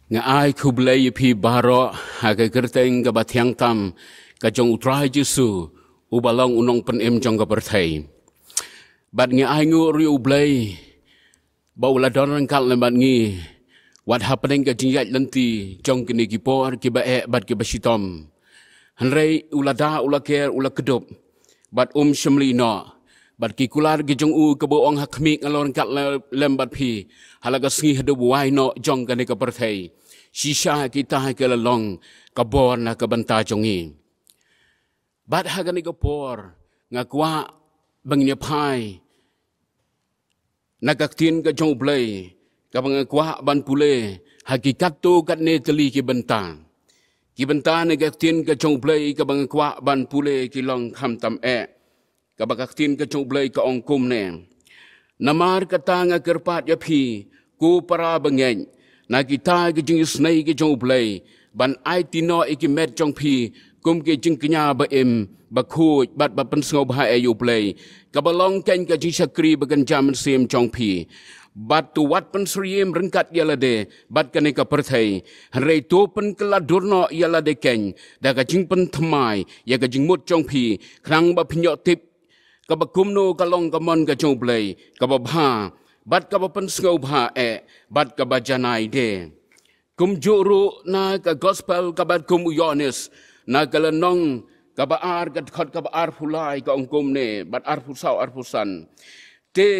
nga ai khublay phi baro ha ka kerteng ka bathyang tam ka jong utrai jisu ubalong unong pen em jong ka berthai bat nga ai ngu ri ublay ba ula don kal le bat ngi what happening ka jingyat lanti jong kini ki por ki ba e bat ki ba shitom hanrei ula da ula ker ula kedup bat shmli no bat ki kular ki jong u ka bo ong hakmi ngalon kat lem bat phi halaga sngi hadu wai no jong kani ka berthai shisha kita ke lalong ka bor na ka banta jongi bat hagani ka por nga kwa bangnya phai nakaktin ka jong blay ka bang kwa ban pule hakikat tu kat ne teli ki banta nakaktin ka jong blay ka bang kwa ban pule ki long kham tam e ka bakaktin ka jong blay ka ong kum ne namar kata nga kerpat ya phi ku para bangeng na kita ke jing snai ke jong blay ban ai tino iki met jong phi kum ke jing knya ba em ba khu bat ba pen sngau ba ayu blay ka balong ken ka jing sakri bagan jam sim jong phi bat tu wat pen sriem rengkat yalade bat kane ka perthai rei tu pen kala durno yalade ken da ka jing pen thmai ya ka jing mut jong phi krang ba phnyo tip ka ba kumno ka long ka mon ka jong blay ka ba bha bat ka ba pen sngau bha e bat ka ba janai de kum juru na ka gospel ka bat kum yones na ka lanong ka ba ar ka khot ka ba ar phulai ka ong kum ne bat ar phusau ar phusan te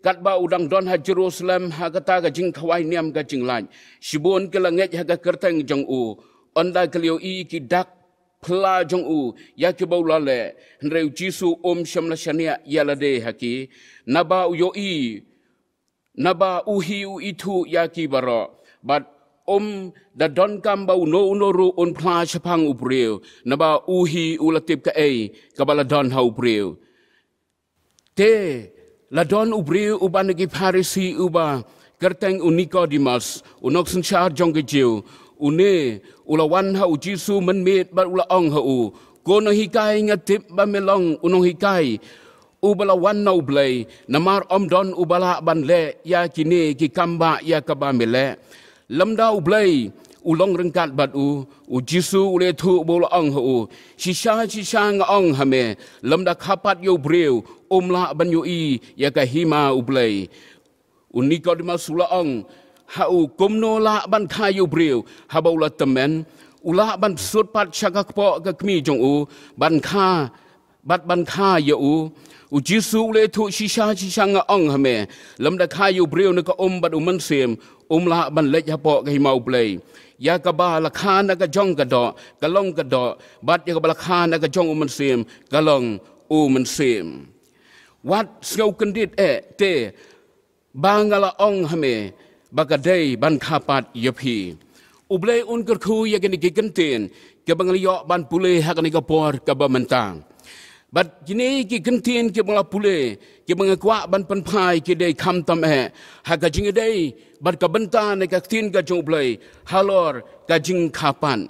kat ba udang don ha Jerusalem ha kata ka jing thawai niam ka jing lan shibon ka langet ha ka kerteng jong u onda klio i ki dak phla jong u ya ki bo la le reu jisu shamla shania yala de haki naba yo i naba uhi u itu ya ki baro but da don kam ba no ru on phla chapang ubreu naba uhi ulatip ka ei ka bala don ha ubreu te la don ubreu uban gi Pharisi uba kerteng Nicodemus unok senchar jong ge jiu une ulawan ha u Jisu man met ba ula ong ha u kono hikai ngatip ba melong unong hikai ubala wan no blay namar don ubala ban le ya kini ki kamba ya ka ba mele lamda blay ulong rengkat bat u Jisu ule thu bol ong ha u shisha nga ong ha me lamda khapat yo breu la ban yo i ya ka hima ublay Nicodemus ula ong ha u kumno la ban kha yo breu ha ba ula temen ula ban sut pat chakak po ka kmi jong u ban kha ya u Jisu le thu shisha nga ong ha me lamda kha yo breu na ka bat man sem la ban lech ha po ka hima ublay ya ka ba la kha na ka jong ka do ka long ka do bat ya ka ba la kha na ka jong man sem ka long man sem wat sngau kendit te bangala ong hame bakadei ban khapat yapi ublei un kerkhu yagani giganten ke bangliyo ban pule hakani ka por ka ba mentang bat jini ki ganten ke bangla pule ke bangakwa ban panpai ke dei kham tam haka jing dei bat ka benta ne ka tin ka jong ublei halor ka jing khapan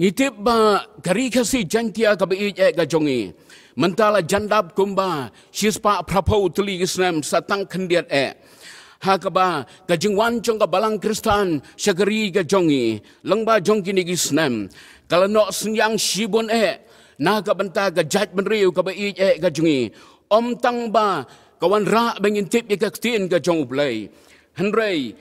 ngitip ba gari khasi jantia ka ba ka jongi mentala jandap kumba shispa prapo tuli islam satang khendiat hakaba ka jingwan jong ka balang kristan shagari ka jongi langba jong kini islam kala no senyang shibon na ka benta ka jaj benriu ka ba ka jongi tang ba kawan ra bengin tip ka tin ka jong ublai hanrei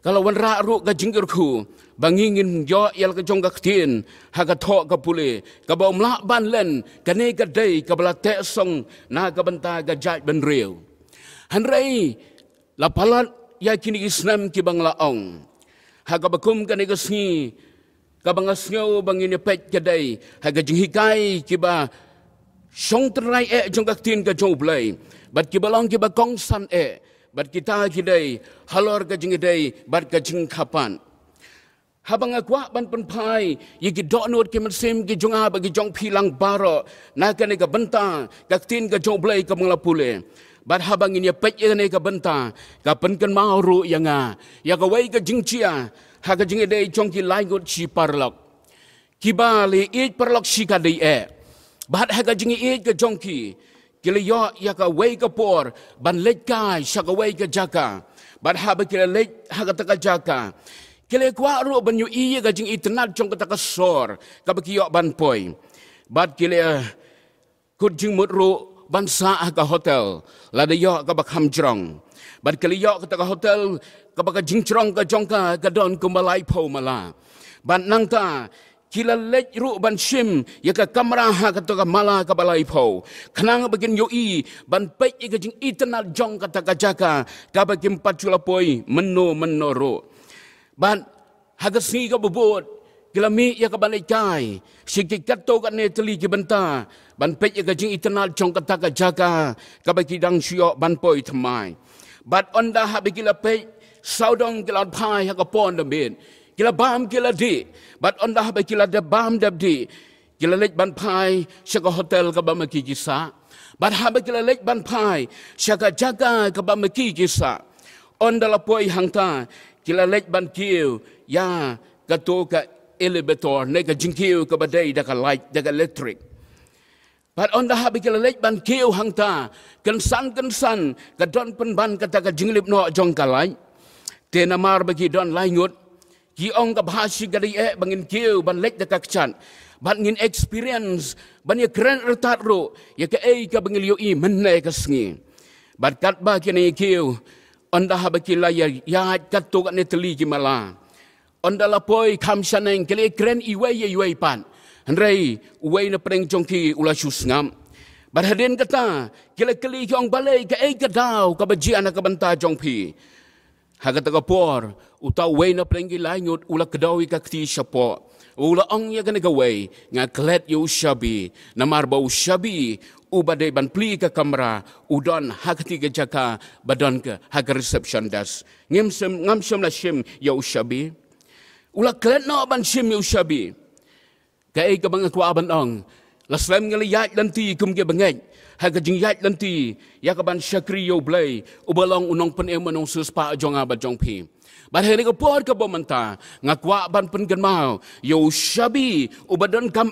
kalau wan ra ru ka jingir khu bangingin yo yal ka jong ka tin ha ka tho ka pule ka bom la ban len ka ne ka dei ka bala te song na ka banta ka jaj ben riu han rei la palat ya kini islam ki bangla ong ha ka bakum ka ne ka sngi ka banga sngo bangin pet ka dei ha ka jing hikai ki ba song trai jong ka tin ka jong blai bat ki balong ki ba kong san bat kita kidai halor ka jing dei bat ka jing kapan habang akwa ban penpai yigi donot ke mesim ki jonga bagi jong pilang baro na ka ne ka benta ka tin ka jong blai ka mangla pule bat habang ini pet ne ka benta ka pen kan mau ru yanga ya ka wai ka jing chia ha ka jing dei jong ki lai gut chi parlok ki ba le parlok shi ka dei bat ha ka jing ka jong ki kiliyo ya ka wei ka por ban lek kai sha ka wei ka jaka Bat ha ba kila lej ha kata ka jaka. Kila kwa ro ban yu iya ka jing itnat jong kata ka sor ka ba kiyok ban poi. Bat kila kut jing mut ro ban sa ka hotel la da yok ka ba kham jrong. Bat kila yok kata ka hotel ka ba ka jing jrong ka jong ka don ku malai po mala. Ban nang ta kila lej ru ban shim ya ka kamera ha ka to ka mala ka balai po khnang bagin yo I ban pei ka jing itnal jong ka ta ka jaka ka bagim patula poi menno ro ban ha ka si ka bobot kila mi ya ka balai kai sikik ka to ka ne teli ki benta ban pei ka jing itnal jong ka ta ka jaka ka bagi dang sio ban poi thamai bat onda ha bigila pei saudong kila pai ha ka pon da bin kila bam kila di bat ondah ba kila da bam dab di kila lej ban pai syaka hotel ka ba maki kisa bat ha ba kila lej ban pai syaka jaga ka ba maki kisa onda la poi hangta kila lej ban kiu ya ka to ka elevator ne ka jingkiu ka ba dai da ka light da ka electric bat onda ha ba kila lej ban kiu hangta kan san ka don pen ban ka ta ka jinglip no jong ka lai te namar bagi don lai ngut ki ong ka bahasi gadi bangin kiu ban lek da kakchan ban ngin experience ban ya keren retat ro ya ka ka bangil yo I menne ka sngi bat kat ba kini kiu onda ha bakila ya kat to ne teli ki mala onda la poi kham saneng kele keren iwe pan rei uwe na preng jongki ula susngam bat hadin kata kele keli ki ong balai ka ka dau ka baji ana ka banta jongpi Hagata kapor, utaw way na prengi langit, ula kadawi kakti siya po. Ula ang ya ganagaway, nga klet yu shabi, na marbaw shabi, ubaday ban pli ka kamera, udon hakati ka jaka, badon ka haga reception das. Ngamsam na shim yu shabi. Ula klet na ban shim yu shabi. Kaya ka mga kuwaban ang, laslam nga liyat lanti kumge bangay. Haga jingyat lanti ya kaban syakri yo blay ubalong unong penem manong suspa jong abad jong pi ban hele ka por ka bomanta ngakwa ban pen mau yo shabi ubadon kam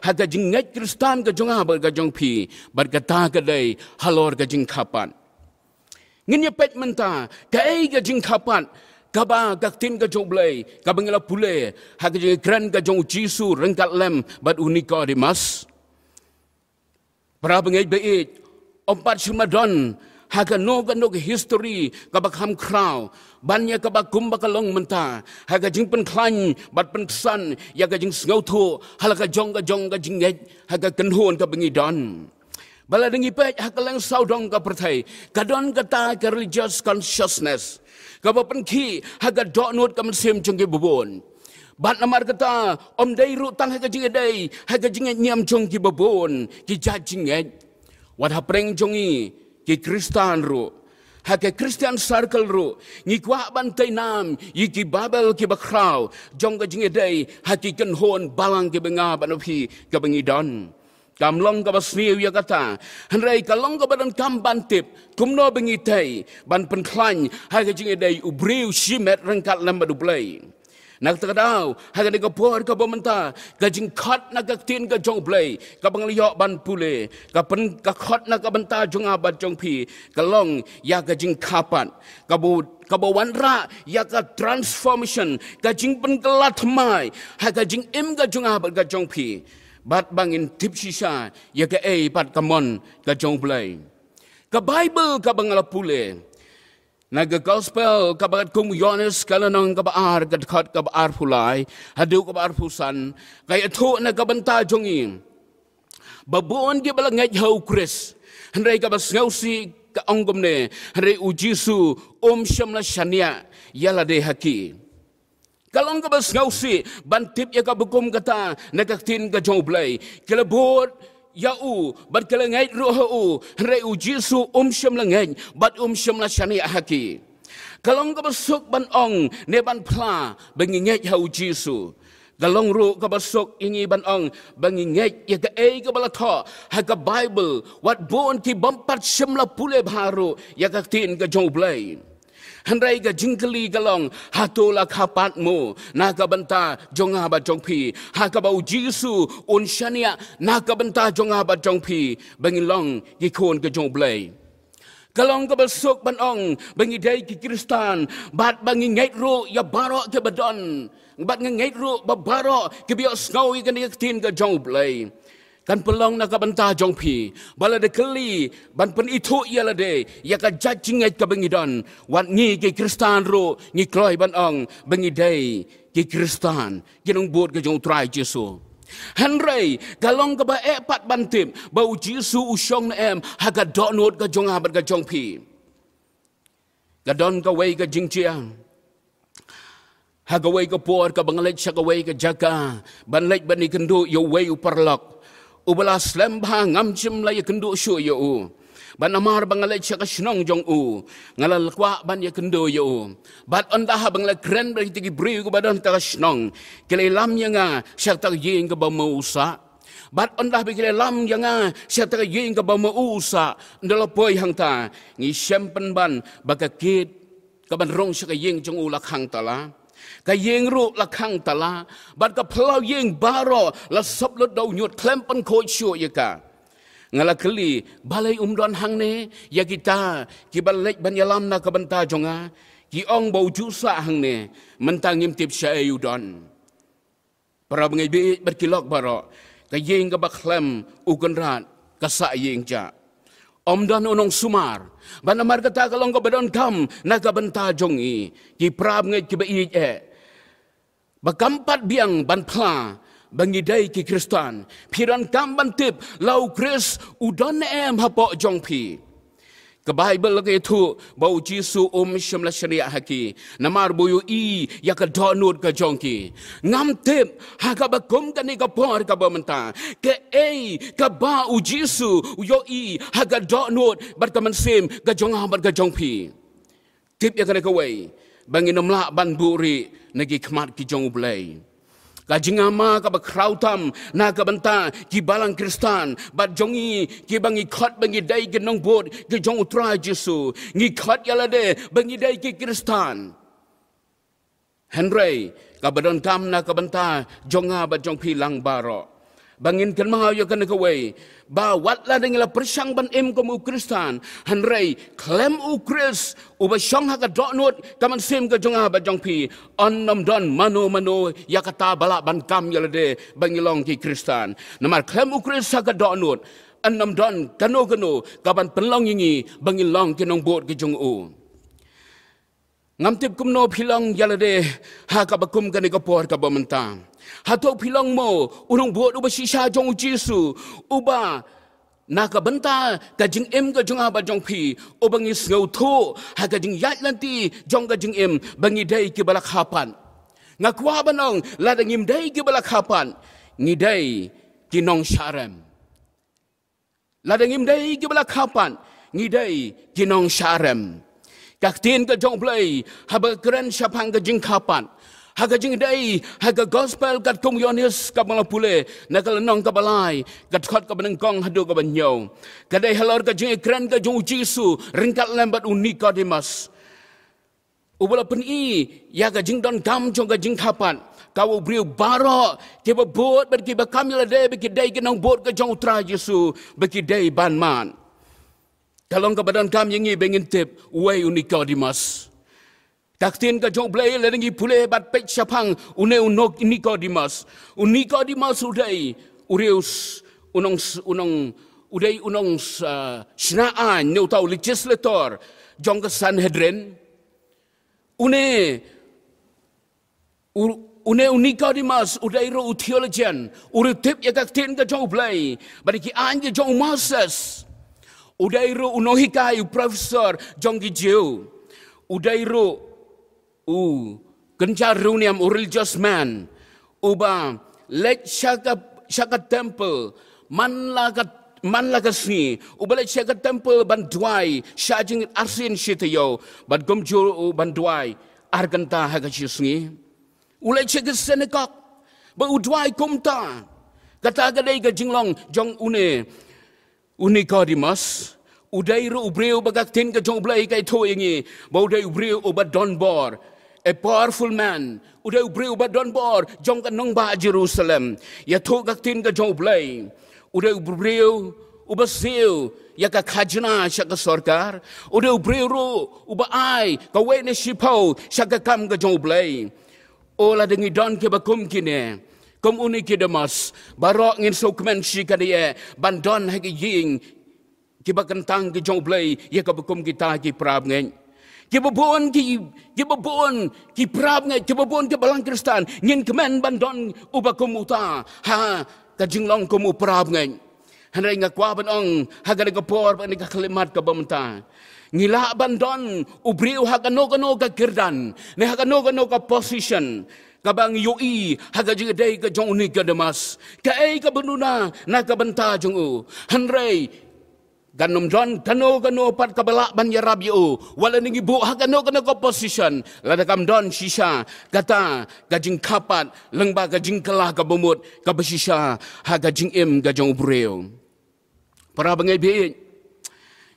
haga jingat kristan ka jong abad ka jong pi bar kata ka dai halor ka jing kapan nginya pet menta kai ka jing kapan kaba kaktin ka jong blay kabangila pule haga jing kran ka jong jisu rengkat lem bat unika dimas para bengay bait, ompat sumadon, haga no history, kabak ham kraw, banya kabak kumbakalong menta, haga jing penklan, bat pensan, yaga jing sngoto, halaga jong ka jingget, haga kenhon ka bengidon. Bala dengi pet haga lang saudong ka pertai, kadon kata ka religious consciousness, kabak penki, haga donut ka mesim jengki bubon. Bat namar kata om dai ru tang haga jinga dai haga jinga nyam jong ki babon ki jajinget wat hapreng jongi ki kristan ru haga christian circle ru ni kwa bantai nam yi ki babel ki bakraw jong ga jinga dai haki ken hon balang ki benga banopi ka bengidon kamlong ka basniu ya kata hanrai kalong ka badan kam bantip kumno bengitai ban penklan haga jinga dai ubriu shimet rengkat lamba dublai nak terkadau, haga ni kapor ka bomenta, gajing kat nak kaktin ka jong blay, ka bangliok ban pule, ka pen ka khot nak ka benta jong abad jong pi, kalong ya gajing kapat, ka bawanra ya ka transformation, gajing pen kelat mai, haga jing im ka jong abad ka jong pi, bat bangin tip sisa, ya ka pat kamon ka jong blay, ka Bible ka bangala pule. Naga gospel kabagat kum Yohanes kalanang kabaar kadkat kabaar pulay hadu kabaar pusan kaya to na kabanta jongi babuon di balangay hau Chris handai kabas ngausi ka anggom ne handai ujisu syam la shania yala de haki kalong kabas ngausi bantip ya kabukum kata nagaktin ka jongblay kilabot Yau, bat kelengay rohu, rei ujisu syam langay, bat syam la shani haki. Kalong kabasuk ban ong ne ban pla bangingay ha ujisu. Kalong ru kabasuk ingi ban ong bangingay ya ka kabalata ha ka Bible wat bon ki bampat syam la pule baru ya ka tin ka jongblay. Handai ka jingkeli galong hatola kapatmu naga benta jonga ba jongpi hakabau jisu unshania naga benta jonga ba jongpi bangilong gikon ke jongblay Kalong ka besok ban ong bangi dai ki Kristan bat bangi ngait ro ya barok ke badon bat ngait ro ba barok ke biok snawi kan tin ka jong blai kan pelong na ka banta jong pi bala de keli ban pen itu ya la de ya ka judging ka bangi don wat ngi ki Kristan ro ngi kloi ban ong bangi dai ki Kristan kinong bot ka jong trai Jesu Henry galong ka ba pat bantim ba Jesu usyong na haga donot ka jong habat ka jong pi gadon ka way ka jingchiang haga way ka por ka bangalit siya ka way ka jaga banlait bani kendo yo way uparlok ubala slam ba ngamchim la ya kendo syo yo ban amar bangalit siya ka shnong jong ngalal kwa ban ya kendo yo bat onda ha bangla kren ba tigi bri ko badon ta shnong kele lam ya nga siya ta yeng ka ba mausa bat onda bi kele lam ya nga siya ta yeng ka ba mausa ndalo poy hang ta ngi sempen ban bakakit ka ban rong siya ka yeng jong ulak hang tala ka yeng ru lakhang tala bat ka phlau yeng baro la sop lo dau nyut klempen ko syo ya ka ngala keli balai umdon hang ne ya kita ki balai banyalam na kabanta jonga ki ong bau jusa hang ne mentang ngimtip syai udon para bengai bi berkilok baro ka yeng ka baklem ukenrat ka sa yeng ja omdon unong sumar banamar kata kalong ka badon kam na kabanta jongi ki prab ngai ki ba i bakampat biang ban pla bangidai ki Kristan piran kamban tip lau Kris udan hapo jong pi ke Bible lagi itu bau Jesu syamla syariat haki namar boyo ya ka donut ka jongki ngam tip ha ka bakum ka ni ka por ka bamenta ke ka ba u Jesu yo ha ka donut bar ka mansem ka jong bar ka jong pi tip ya ka ka wei bangin mla ban buri nagi khmat ki jong blai kajingama ka bakrautam na ka banta ki balang Kristan bat jongi ki bangi khot bangi dai ki nong bot ki jong utra Jesu ngi khot yala de bangi dai ki Kristan Henry ka badon kam na ka banta jonga bat jong pilang baro bangin kan mahau yo kan ka wei ba wat la dengla persang ban ko mu Kristan Henry klem u Kris u ba syong ha ka donot kaman sem ka jonga bat jong pi onnom don mano ya kata bala ban kam yala de bangilong ki Kristan namar klem u Kris ha ka donot onnom don kano kaban penlong yingi bangilong ki nong bot ki jong ngamtip kumno pilong yala de ha ka bakum kan ka por ka bamenta hato pilong mo unong buat uba sisa jong Jesu uba naka benta kajing ka jong aba jong pi ubang isngau to ha kajing yat lanti jong kajing bangi dai ki balak hapan ngakwa banong ladang dai ki balak hapan ngidai ki nong syarem ladang dai ki balak hapan ngidai ki nong syarem kaktin ka jong play haba keren syapang kajing kapan haga jing dai haga gospel kat kong yonis ka mga pule nakalanong ka balay kat khot ka banengkong hadu ka banyaw kadai halor ka jing ekran ka jong Jesu ringkat lembat unika dimas ubala pen ya ka jing don kam jong ka jing kapan kau beriu baro ke bot bagi bakamila dai bagi dai ke nong bot ka jong utra Jesu bagi dai banman kalong ka badan kam yengi bengin tip way unika dimas taktin ka jong blay lengi pule bat pek syapang une unok Nicodemus udai ureus unong snaan neu tau legislator jong ka Sanhedrin une Nicodemus udai ro theologian urutip ya taktin ka jong blay bagi anje jong Moses udai ro unohikai professor jong gijeu udai ro kencar runiam religious man uba let shaka temple man la kasni uba let shaka temple banduai shajing arsin shitayo ban gomjo banduai arganta hagasni ulai shaka synagogue ba udwai kumta kata gadai ga jinglong jong Nicodemus udai ru ubreu bagaktin ka jong blai kai tho yangi ba udai ubreu uba donbor a powerful man udai ubreu uba donbor jong ka nong ba Jerusalem ya tho gaktin ka jong blai udai ubreu uba siu ya ka khajna sya ka sarkar ude ubrero uba ai ka wene shipau sya ka kam ka jong blai ola dengi don ke bakum kine kom uni ke demas barok ngin sokmen shi ka dia bandon ha ke ying ki bakantang ke jong blai ya ka bakum kita ki prab ngeng ki babon ki prab ngeng ki babon ke balang kristan ngin kemen bandon uba komuta ha ka jinglong komu prab ngeng Hanay nga kwa banong haga nagapor pa nagkakalimat ka bamta. Ngila bandon ubriw hagano ka kirdan. Ne hagano ka position. Kabang yui haga jigaday ka jong unig ka damas. Kaay ka banuna nakabanta jong u. Hanray ganom don kano pat kabala ban yarab yu. Wala ning ibu hagano ka position. Ladakam don shisha kata gajing kapat lengba gajing kalah ka bumut kabasisha haga jing im gajong ubriw. Para bangai bin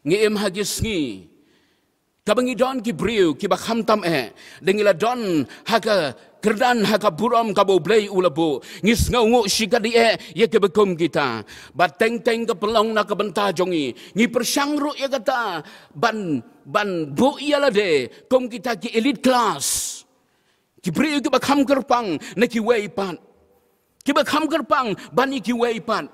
ngiem hagis ngi kabangi don ki briu ki bakham tam dengila don haga kerdan haga buram kabo blai ulabo ngis ngau shika di ye ke bekum kita bateng teng ke pelong na ke benta jongi ngi persangru ya kata ban bu iala de kom kita ki elite class ki briu ki bakham kerpang na ki wei pan ki bakham kerpang bani ki wei pan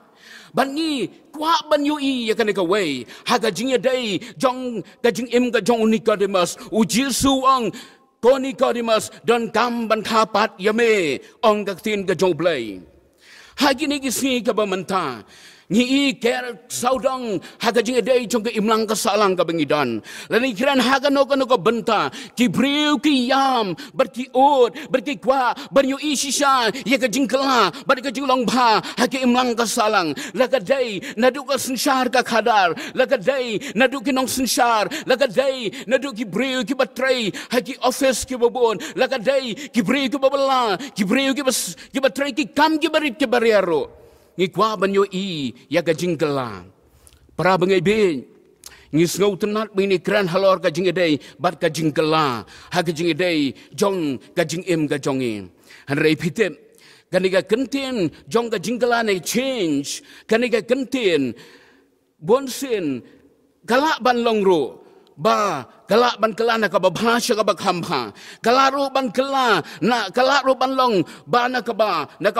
Bani kwa ban yui ya kan ka wei haga jing day jong ka jing im ka jong Nicodemus uji suang ko Nicodemus don kam ban kapat yame ong ka tin ka jong blai hagi ni gisi ka bamanta ni ker saudang haga jing day jong ka imlang ka salang ka bangidan lani kiran haga no ka benta ki briu ki yam ber ki od ber ki kwa ber yui shisha ya ka jing kala ber ka jing long bha hagi imlang ka salang lagaday nadu ka sensar ka khadar lagaday nadu ki nong sensar lagaday nadu ki briu ki batray hagi office ki babon lagaday ki briu ki babala ki briu ki batray ki kam ki barit ki bariero ngi kwa banyo ya ka jingkala para bangai bin ngi ngau tenat bini kran halor ka jingedai bat ka jingkala ha ka jingedai jong ka jingim ka jongi han rei pitep kaniga kentien jong ka jingkala ne change kaniga kentien bonsin galak ban longro ba galak ban kala na ka babhasya ka bakhamha galaro ban kala na galaro ban long ba na ka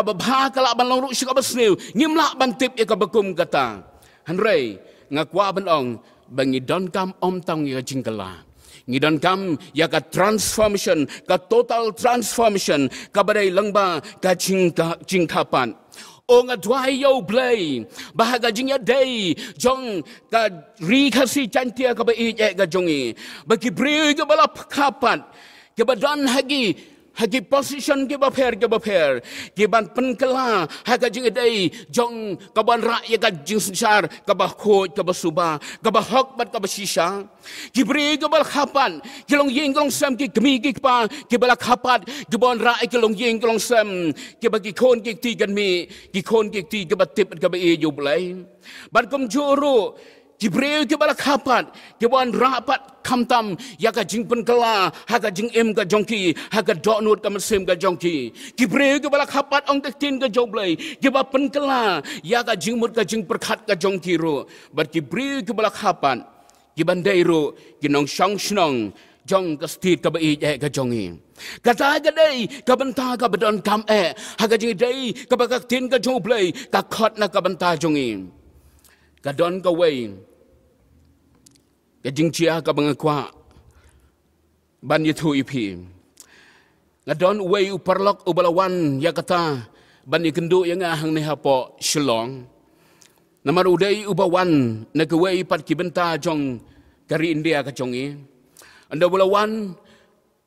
babha kala ban long ru shi ka basnew ngimla ban tip ya ka bakum kata hanrei nga kwa ban ong bangi don kam om tang ya jingkala ngidon kam ya ka transformation ka total transformation ka badai langba ka jingkapan o nga dwai yo blay bahaga jingya day jong ka ri khasi chantia ka ba i ka jongi ba ki bri ka bala kapat ke badan hagi position ke ba pher ke ban penkela haga jing day jong ka ban ra ya ka jing sar ka ba khoj ka ba suba ka ba hok bat ka ba shisha ki bri ka bal kapat ki long yeng long sam ki kmi ki pa ki bala kapat ki ban ra ki long yeng long sam ki ba ki khon ki ti kan mi ki khon ki ti ka ba tip ka ba e yu blai ban kom joro Jibril ke bala kapat ke ban rapat kamtam ya ka jing pen kala ha ka jing em ka jongki ha ka donut ka mesem ka jongki Jibril ke bala kapat ong tek tin ka joblai ke ba pen kala ya ka jing mut ka jing perkhat ka jongki ro bar Jibril ke bala kapat ke bandai ro ke nong shang shnong jong ka stit ka ba i ka jongi kata ga dai ka banta ka badon kam ha ka jing dai ka ba ka tin ka joblai ka khot na ka banta jongi ka don ka wei ka jing chia ka bang kwa ban yitu ipi ngadon wei uparlok ubalawan ya kata ban ikendu yang ahang ne hapo shlong namar udai ubawan na ka wei pat ki benta jong kari India ka jongi anda bulawan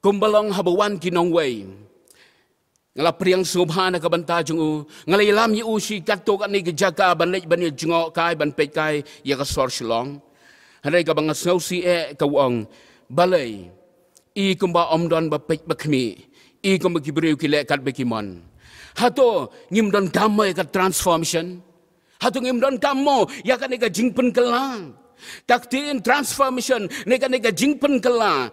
kumbalong habawan ki nong wei ngala priang subhana ka benta jong ngalai lam yu si kato ka ni jaga ban lej ban jingok kai ban pet kai ya ka sor shlong Hadai ka bang snow si ka wong balai i kumba omdon ba pek bakmi i kumba kibriu ki lekat bekimon hato ngimdon kammo ka transformation hato ngimdon kammo ya ka nega jingpen kala taktin transformation nega jingpen kala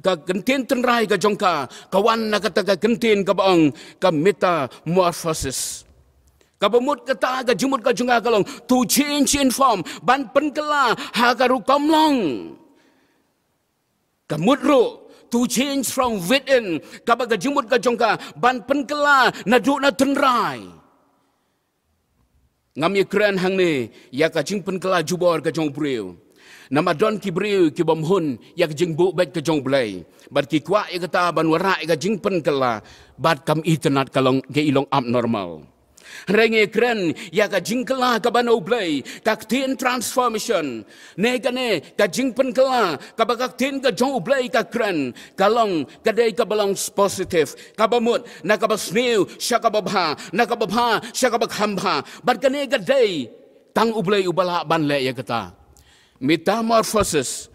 ka gentin tenrai ka jongka kawan na kata ka gentin ka baong ka metamorphosis Kabamut kata ka jumut ka junga kalong to change in form ban penkela ha karu komlong. Kamut ro to change from within kabaga jumut ka jongka ban penkela na du na tenrai. Ngam ye kren hang ni ya ka jing penkela jubor ka jong breu. Nama don ki breu ki bomhun ya ka jing bu bet ka jong blai. Bat ki kwa ya kata ban wara ka jing penkela bat kam internet kalong ge ilong abnormal. Renge kren ya ka jingkela ka banau blai ka tin transformation ne ka ne ka jingpen kela ka bakak tin ka jong blai ka kren kalong ka dei ka belong positive ka bamut na ka basneu syaka babha na ka babha syaka bakhamba bat ka ne ka dei tang ublai ubala ban le ya kata metamorphosis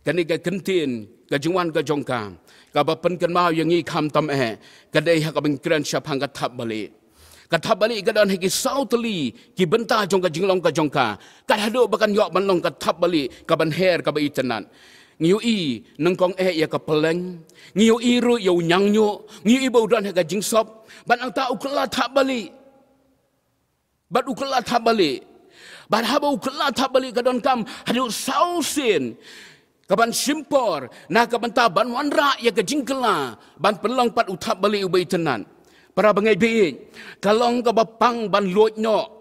ka ne ka kentin ka jingwan ka jongka ka bapen kan mau yang ngi kham tam ka dei ha ka beng kren syapang ka thap balik kata balik ke dalam hiki sauteli ki benta jongka jinglong ka jongka kat hado bakan yok banlong ka thap balik ka ban her ka ba itenan ngiu i nengkong ya ka peleng ngiu i ru yo nyangnyo ngiu i baudan ka jingsop ban ang ta ukla thap balik bat ukla thap balik bat haba ukla thap balik ka don kam hado sausin kaban simpor na kaban ta ban wanra ya ka jingkela ban pelong pat uthap balik ubai tenan. Para bangai bi kalong ka bapang ban luot no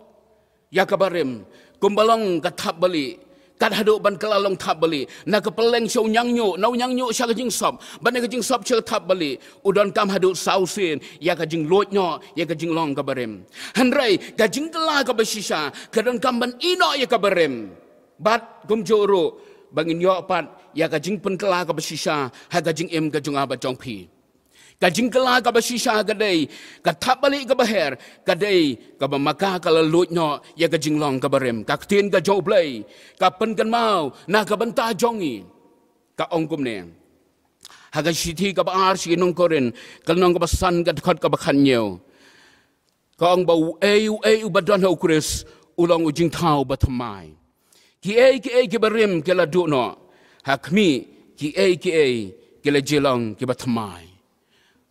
ya kabarim kumbalong ka thap bali kat hadu ban kalalong thap bali na ka peleng show nyang nyo nau nyang nyo sya ka jing sop ban ka jing sop che thap bali udon kam hadu sausin ya ka jing luot no ya ka jing long kabarim hanrai ka jing kala ka basisha kadon kam ban ino ya kabarim bat kum joro bangin yo pat ya ka jing pen kala ka basisha ha ka jing em ka junga ba jong pi kajing kela ka basisha kadai ka thap balik ka baher kadai ka bamaka ka lalut nyo ya ka jinglong ka barem ka tin ka jo blai ka pen kan mau na ka banta jongi ka ongkum ne ha ka siti ka ba ar si nong koren ka nong ka basan ka khot ka bakhan nyo ka ong ba u badon ho kris ulong u jing thau ba thamai ki ki barem ke la du no ha khmi ki ke la jilong ki ba thamai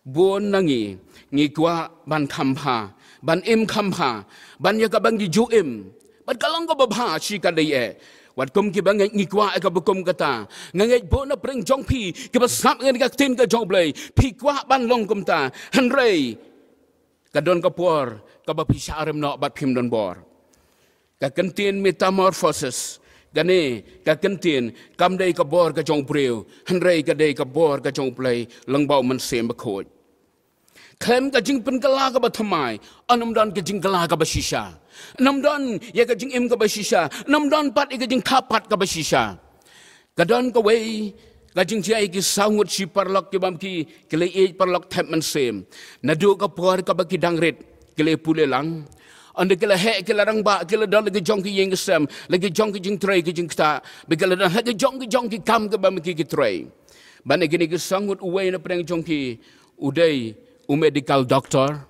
buon nangi ngi kwa ban khampa ban im khampa ban ya ka bang ju im ban kalong ko babha chi ka dei wat kum ki bang ngi kwa ka bukum kata ngai bo na preng jong pi ki ba sap ngi ka tin ka jong blai pi kwa ban long kum ta han rei ka don ka por ka ba pi sharem no bat phim don bor ka kentin metamorphosis gane ka kentin kam dei ka bor ka jong breu han rei ka dei ka bor ka jong blai lang bau man sem ba khoj klem ka jing pen kala ka ba thamai anam don ka jing kala ka ba shisha nam don ya ka jing im ka ba shisha nam don pat ka jing khapat ka ba shisha ka don ka wei ka jing chai ki sangut si parlok ki bam ki kele e parlok thap man sem na du ka por ka ba ki dangret kele pule lang anda kala he kala rang ba kala don lagi jong ki yeng sem lagi jong ki jing tray ki jing ta be kala don lagi jong ki kam ka bam ki tray ban gini ki sangut uwe na preng jong ki udai medical doctor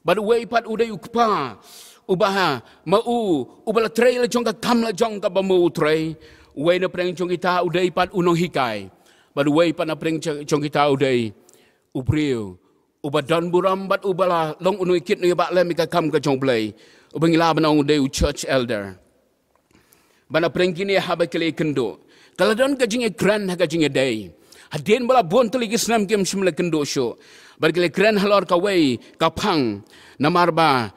but uwe pat udai ukpa ubaha mau ubala tray la jong ka kam la jong ka ba mau tray uwe na preng jong kita udai pat unong hikai but uwe pat na preng jong kita udai ubriu ubadon buram bat ubala long unui kit ni ba le mi ka kam ka jong blai ubangila banong de church elder bana prengkini ha ba kele kendo kala don ka jing ekran ha ka jing dei hadin bala bon tuli islam kem shimla kendo sho bar kele kran halor ka wei ka phang namar ba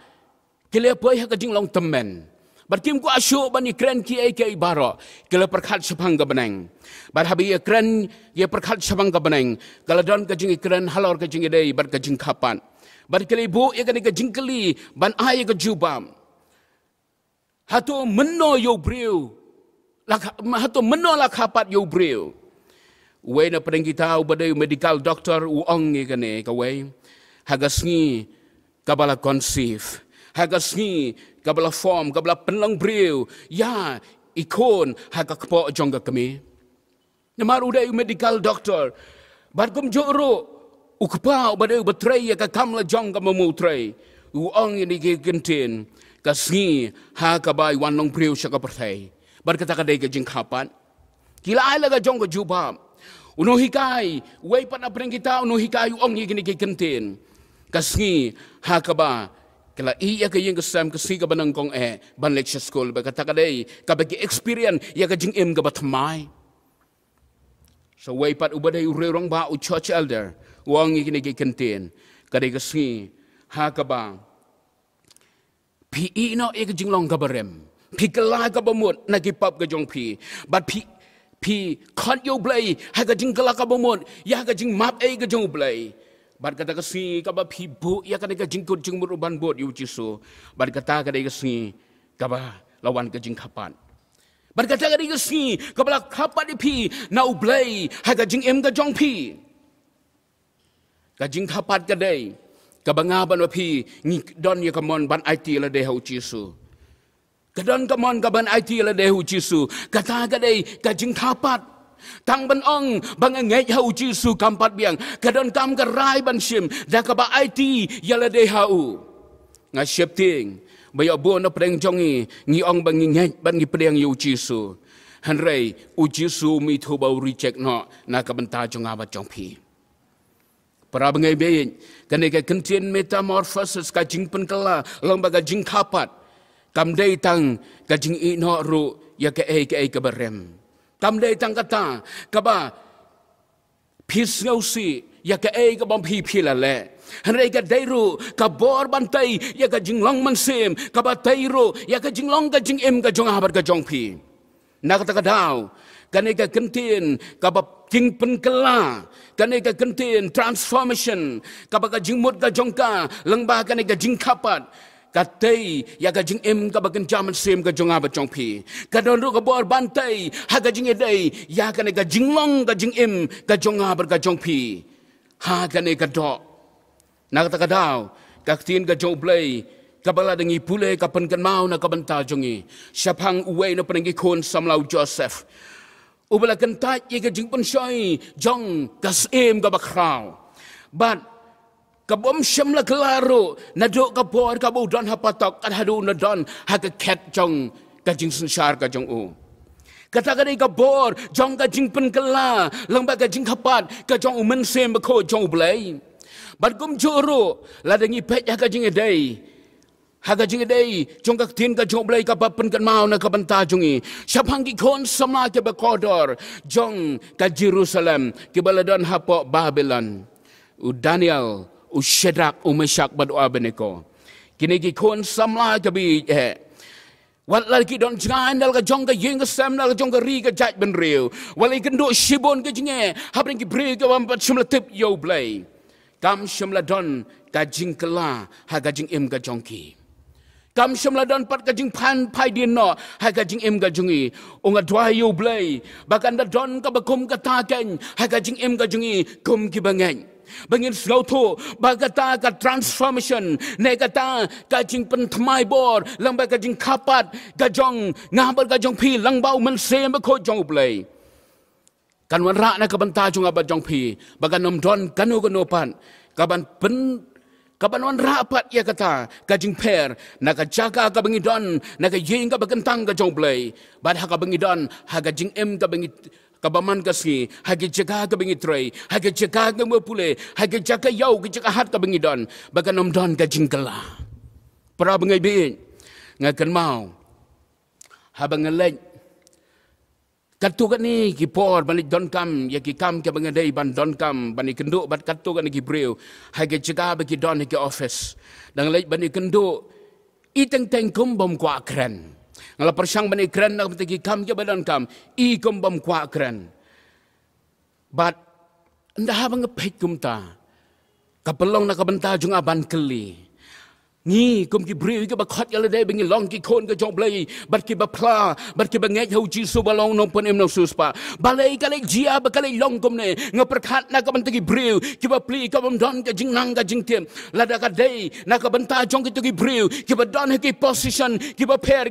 kele poi ha ka jing long temen bar kim ko asyo bani kran ki ai ke baro kele perkhat sapang ka banang bar habi ekran ye perkhat sapang ka banang kala don ka jing ekran halor ka jing dei bar ka jing khapan bar kele bu ye ka jing kali ban ai ka jubam hato menno yo breu hato menno la khapat yo breu we na preng kita ubadai medical doctor uong ye kane ka we hagasngi kabala conceive hagasngi kabala form kabala penlang breu ya ikon haga kpo jongga kami namar udai medical doctor barkum joro ukpa ubadai betray ya ka kamla jongga mamutray uong ini ke kentin kasngi ha kabai wanong breu syaka pertai bar kata kadai ke jing kapan kila ai laga jong ke jubam uno hikai wei pan apreng kita uno hikai ong ye gini ke kentin kasngi ha kaba Kala iya ka yung kasam kasi ka banang kong ban lecture school ba kata kaday kabagi experience ya ka jing im ka batmay. So way pat ubaday urerong ba u church elder wang ikinigi kantin kaday kasi ha ka ba pi ino ik jing long ka barem pi kala ka bamut nagipap ka jong pi but pi kon yo blay ha ka jing kala ka bamut ya ka jing map ka jong blay. Bad kata kasi kaba pibu ya kada ka jingkut jing muruban bot yu jisu. Bad kata kada kasi kaba lawan ka jing kapan. Bad kata kada kasi kaba kapan pi na ublay ha ka jing em ka jong pi. Ka jing kapat kadai kaba ngaban wa pi ni don ya kamon ban IT la de hu jisu. Kadon kamon ka ban IT la de hu jisu. Kata kadai ka jing kapat tang ban ong bang ngai hau jisu kampat biang kadon kam ka rai ban sim da ka ba IT yala de hau nga shifting bayo bo no preng jongi ngi ong bang ngai ban ngi preng yu jisu han rei u jisu mi thu ba reject no na ka ban ta jonga ba jong pi para bangai be kan ka contain metamorphosis ka jing pen kala long ba ka jing kapat kam dei tang ka jing i no ru ya ka ka barem tam day tang kata kaba pis ngausi ya ka ka bom pi la le hanrei ka dairu ka bor bantai ya ka jinglong mansem kaba tairu ya ka jinglong ka jing em ka jong habar ka jong pi na kata ka daw kanai ka kentin kaba jing pen kela kanai ka kentin transformation kaba ka jingmut ka jong ka lengba kanai ka jing kapat katai ya ka jing em ka bagan jaman sem ka jonga ba jong pi kadon ru ka bor bantai ha ka jing edai ya ka ne ka jinglong ka jing em ka jonga bar ka jong pi ha ka ne ka do na ka daw ka tin ka jong play ka bala dengi pule ka pen kan mau na ka banta jongi syapang uwe no penengi kon samlau Joseph ubala kan ta ye ka jing pen shoi jong ka em ka bakrau but kabom syam la kelaro nadok kabor kabu don hapatok kan hadu nadon haga ket jong kajing sensar ka jong u kata kadai kabor jong kajing pen kela lengba kajing kapat ka jong u men sem ko jong blai bat kum joro la dengi pet ya kajing edai haga jing edai jong ka tin ka jong blai ka pen kan mau na ka banta jongi syapang ki kon sama ke ba kodor jong ka Jerusalem ki baladon hapo Babylon u Daniel u Shadrach u Meshach bad Abednego kini ki kon samla ka bi wat la ki don jangan dal ka jong ka yeng ka sam dal ka jong ka ri ka jaj ben riu wal ikan do shibon ka jinge habring ki bre ka wam pat shimla tip yo blai kam shimla don ka jing kala ha ka jing em ka jong ki kam shimla don pat ka jing pan pai din no ha ka jing em ka jongi unga dwa yo blai bakan da don ka bakum ka ta ken ha ka jing em ka jongi kum ki bangen bangin slow to bagata ka transformation negata ka jing pen thmai bor lamba ka jing kapat ka jong ngabar ka jong pi langbau man sem ko jong blai kan wan ra na ka banta jong abat jong pi bagan nom don kanu kanu pan kaban pen kaban wan ra pat ya kata ka jing per na ka jaga ka bangi don na ka yeng ka bagantang ka jong blai bad ha ka bangi don ha ka jing em ka bangi kabaman kasi hagi jaga ka bingi tray hagi jaga ka mapule hagi jaga yaw ki jaga hat ka bingi don baga nom don ka jingkala para bangai bin nga kan mau habang ngalay katu ka ni ki por balik don kam ya ki kam ka bangaday ban don kam bani kendo bat katu ka ni ki breu hagi jaga ba ki don ki office dang lay bani kendo iteng teng kum bom kwa kren ngala persang bani kren nak betiki kam ke badan kam I kum bam kwa kren but nda habang ngepet kum ta kapelong nak benta jung aban keli ni kum ki bri ke bakhot yala dai bengi long ki kon ke jong blai bat ki bapla bat ki bangai hau ji su balong nong pon em nong suspa balai kalai jia ba kalai long kum ne ngaperkhat na ka benta ki bri ki ba pli ka bam don ka jing nang ka jing tem lada ka dai na ka benta jong ki tu ki bri ki ba don ki position ki ba per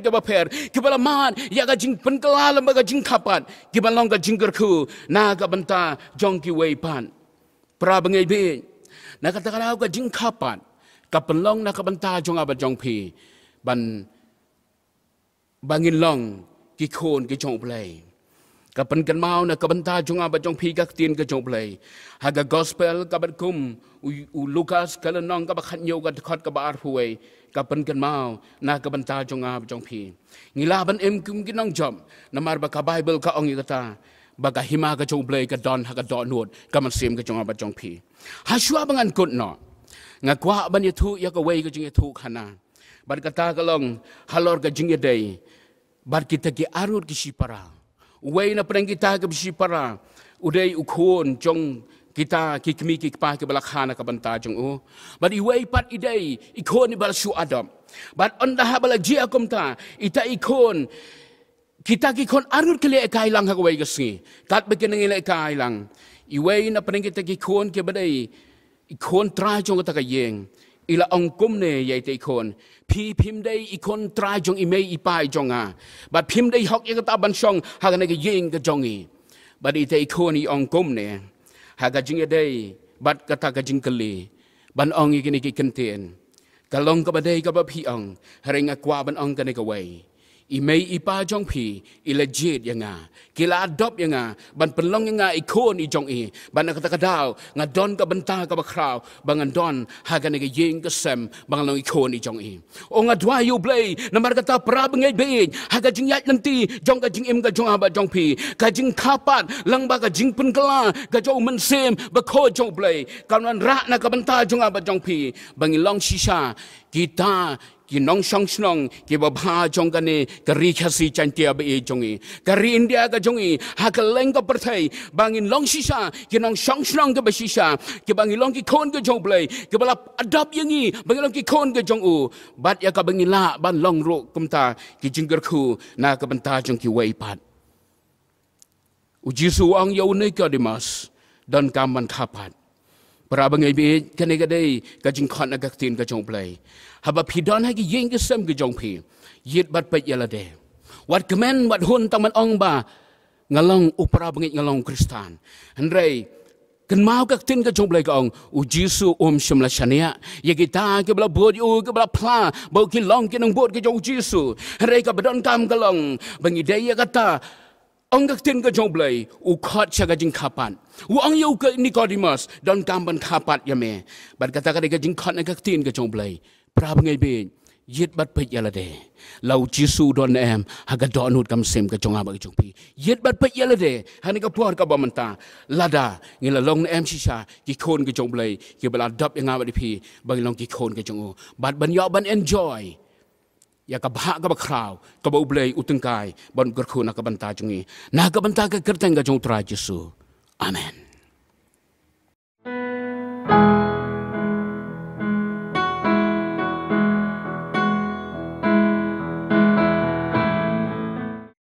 ki ba man ya ka jing pen kala ba ka jing kapat ki ba long ka jing gerku na ka benta jong ki wei pan pra bangai be na ka ta ka jing kapat kapan long na kabanta jong abat jong pi ban bangin long ki kon ki jong play Kapan kan mau na kabanta jong aba jong pi kak tin ka jong play. Haga gospel kabat kum u Lukas kalanong kabakhan yo ka khot ka bar huwe. Kapan kan mau na kabanta jong aba jong pi. Ngilaban em kum ginong jom na marba ka Bible ka ong kata. Baga hima ka jong play ka don haga don nod kaman sim ka jong aba jong pi. Haswa bangan kun no. Nga kwa ban yetu ya ka way ka jing yetu khana. Bar kata kalong halor ka jing day. Bar kita ki arut ki sipara. Uway na parang kita kabisipara, uday ukon jong kita kikmi kikpa kibalakana kabanta jong u. But iway pat iday ikon ibal su adam. But on the habala jia kumta ita ikon kita kikon arut kali ekailang hagaway kasi. Kat bagian ng ila ekailang. Iway na parang kita kikon kibaday ikon tra jong kata kayeng. Ila angkum ne yai te ikon. Pi pim day ikon try jong imay ipay jong ha. But pim day hok ikata bansong haga nega ying ka jongi. But ite ikon i angkum ne. Haga jing day bat kata ka jing kali. Ban ong ikini kikentien. Kalong ka baday ka ba piang. Haring akwa ban ong ka nega way. Imay ipa jong pi ilajit yang nga. Kila adop yang nga. Ban penlong yang nga ikon i jong i. Ban nakatakadaw nga don ka banta ka bakraw. Bangan don haga nega ying ka sem. Bangan long ikon i jong i. O nga dwayo blay na markata para bangay bayin. Haga jing yat nanti jong ka jing im ka jong aba jong pi. Ka jing kapat lang ba ka jing penkala. Ka jong mensim bako jong blay. Kanuan rak na ka banta jong aba jong pi. Bangin long sisa kita kinong song kibabha jong kane kari khasi chantia be jongi kari India ka jongi hakaleng ka perthai bangin long sisa kinong song ka basisa ki bangin long ki khon ka jong play ki bala adap yangi bangin long ki khon ka jong u bat ya ka bangin la ban long ro kumta ki jingger khu na ka banta jong ki wei pat uji su ang yau nei ka dimas dan kaman khapat para bangai be kane ka dei ka jing khon na ka tin ka jong play haba pidon hagi yeng kesem ke jong pi yit bat pat yalade wat kemen wat hun taman ong ba ngalong upara bangit ngalong Kristan hendrei ken mau ka tin ka jong blai ka ong u Jisu shimla shania ye kita ke bla bod u ke bla pla bo ki long ke nang bod ke jong Jisu hendrei ka badon kam kalong bangi dei kata ong ka tin ka jong blai u khot chaga jing kapan u ong yu ke Nicodemus don kam ban kapat yame bat kata ka jing khot na ka tin ka jong blai pra bangai be yit bat pet yalade lau Jisu don em haga donut kam sem ka jonga ba jong pi yit bat pet yalade hani ka puar ka bamanta lada ngila long em sisa ki khon ka jong blai ki bala dap yang ba di pi bang long ki khon ka jong bat ban yo ban enjoy ya ka bha ka ba kraw ka ba blai utengkai ban ger khona ka banta jongi na ka banta ka kerteng ka jong tra Jisu amen.